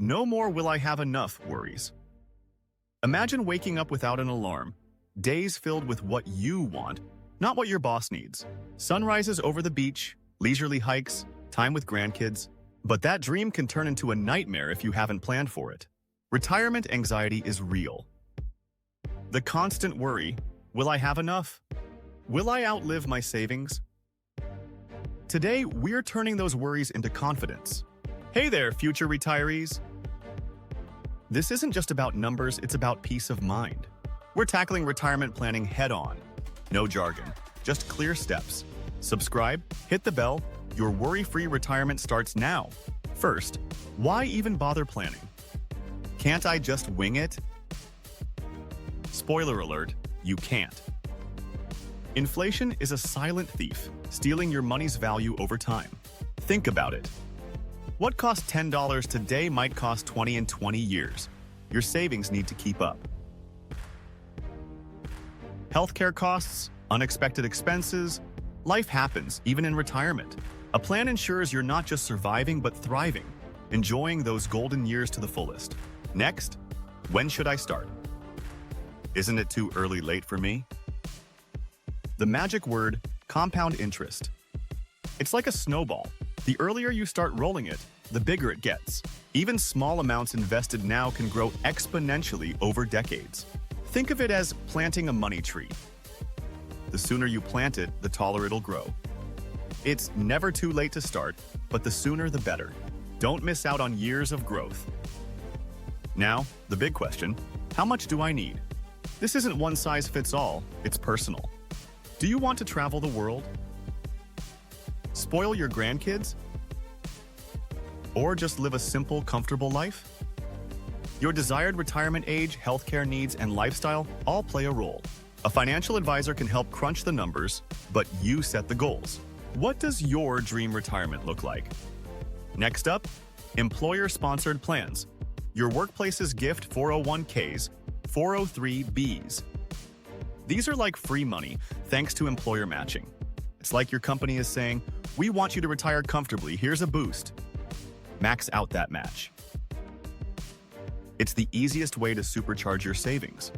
No more will I have enough worries. Imagine waking up without an alarm, days filled with what you want, not what your boss needs. Sunrises over the beach, leisurely hikes, time with grandkids. But that dream can turn into a nightmare if you haven't planned for it. Retirement anxiety is real. The constant worry, will I have enough? Will I outlive my savings? Today, we're turning those worries into confidence. Hey there, future retirees. This isn't just about numbers, it's about peace of mind. We're tackling retirement planning head-on. No jargon, just clear steps. Subscribe, hit the bell, your worry-free retirement starts now. First, why even bother planning? Can't I just wing it? Spoiler alert, you can't. Inflation is a silent thief, stealing your money's value over time. Think about it. What costs $10 today might cost $20 in 20 years. Your savings need to keep up. Healthcare costs, unexpected expenses, life happens even in retirement. A plan ensures you're not just surviving but thriving, enjoying those golden years to the fullest. Next, when should I start? Isn't it too late for me? The magic word, compound interest. It's like a snowball. The earlier you start rolling it, the bigger it gets. Even small amounts invested now can grow exponentially over decades. Think of it as planting a money tree. The sooner you plant it, the taller it'll grow. It's never too late to start, but the sooner the better. Don't miss out on years of growth. Now, the big question, how much do I need? This isn't one size fits all, it's personal. Do you want to travel the world? Spoil your grandkids? Or just live a simple, comfortable life? Your desired retirement age, healthcare needs, and lifestyle all play a role. A financial advisor can help crunch the numbers, but you set the goals. What does your dream retirement look like? Next up, employer-sponsored plans. Your workplace's gift 401ks, 403bs. These are like free money, thanks to employer matching. It's like your company is saying, we want you to retire comfortably, here's a boost. Max out that match. It's the easiest way to supercharge your savings.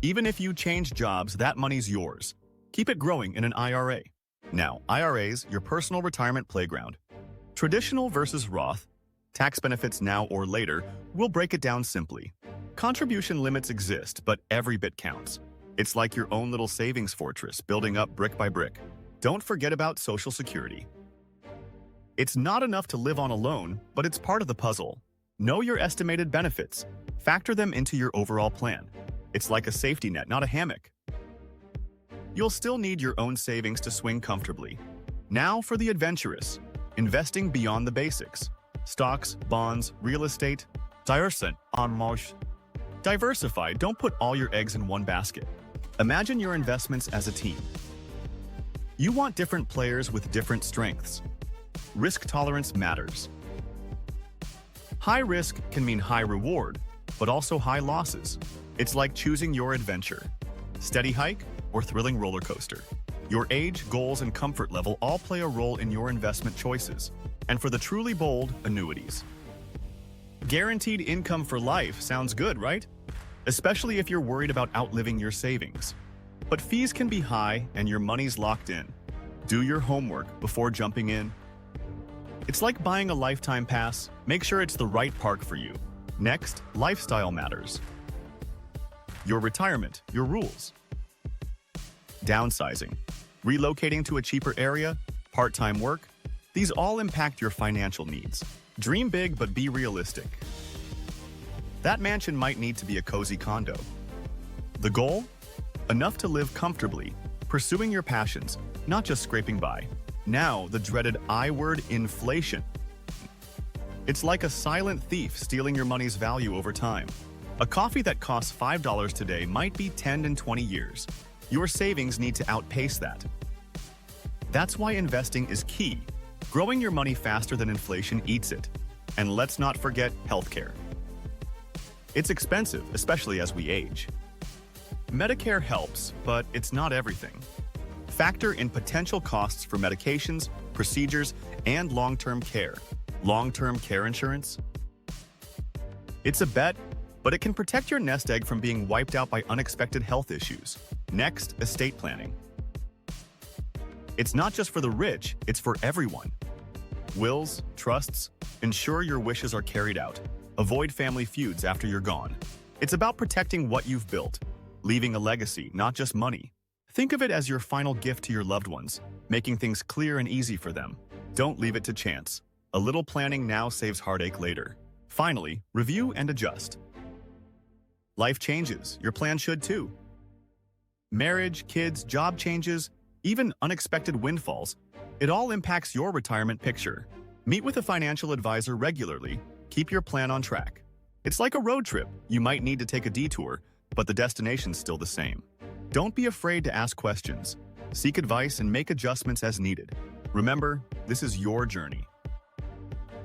Even if you change jobs, that money's yours. Keep it growing in an IRA. Now, IRAs, your personal retirement playground. Traditional versus Roth, tax benefits now or later, we'll break it down simply. Contribution limits exist, but every bit counts. It's like your own little savings fortress, building up brick by brick. Don't forget about Social Security. It's not enough to live on alone, but it's part of the puzzle. Know your estimated benefits. Factor them into your overall plan. It's like a safety net, not a hammock. You'll still need your own savings to swing comfortably. Now for the adventurous. Investing beyond the basics. Stocks, bonds, real estate. Diversify, don't put all your eggs in one basket. Imagine your investments as a team. You want different players with different strengths. Risk tolerance matters. High risk can mean high reward, but also high losses. It's like choosing your adventure. Steady hike or thrilling roller coaster. Your age, goals, and comfort level all play a role in your investment choices. And for the truly bold, annuities. Guaranteed income for life sounds good, right? Especially if you're worried about outliving your savings. But fees can be high and your money's locked in. Do your homework before jumping in. It's like buying a lifetime pass. Make sure it's the right park for you. Next, lifestyle matters. Your retirement, your rules. Downsizing, relocating to a cheaper area, part-time work, these all impact your financial needs. Dream big, but be realistic. That mansion might need to be a cozy condo. The goal? Enough to live comfortably, pursuing your passions, not just scraping by. Now, the dreaded I word, inflation. It's like a silent thief stealing your money's value over time. A coffee that costs $5 today might be $10 in 20 years. Your savings need to outpace that. That's why investing is key. Growing your money faster than inflation eats it. And let's not forget healthcare. It's expensive, especially as we age. Medicare helps, but it's not everything. Factor in potential costs for medications, procedures, and long-term care. Long-term care insurance? It's a bet, but it can protect your nest egg from being wiped out by unexpected health issues. Next, estate planning. It's not just for the rich, it's for everyone. Wills, trusts, ensure your wishes are carried out. Avoid family feuds after you're gone. It's about protecting what you've built, leaving a legacy, not just money. Think of it as your final gift to your loved ones, making things clear and easy for them. Don't leave it to chance. A little planning now saves heartache later. Finally, review and adjust. Life changes, your plan should too. Marriage, kids, job changes, even unexpected windfalls, it all impacts your retirement picture. Meet with a financial advisor regularly. Keep your plan on track. It's like a road trip. You might need to take a detour, but the destination's still the same. Don't be afraid to ask questions. Seek advice and make adjustments as needed. Remember, this is your journey.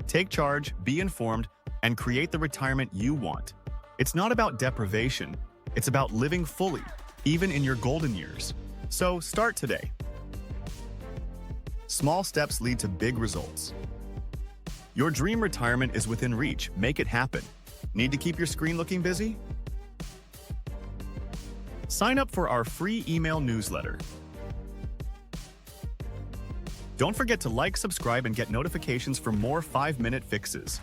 Take charge, be informed, and create the retirement you want. It's not about deprivation. It's about living fully, even in your golden years. So start today. Small steps lead to big results. Your dream retirement is within reach. Make it happen. Need to keep your screen looking busy? Sign up for our free email newsletter. Don't forget to like, subscribe, and get notifications for more 5-minute fixes.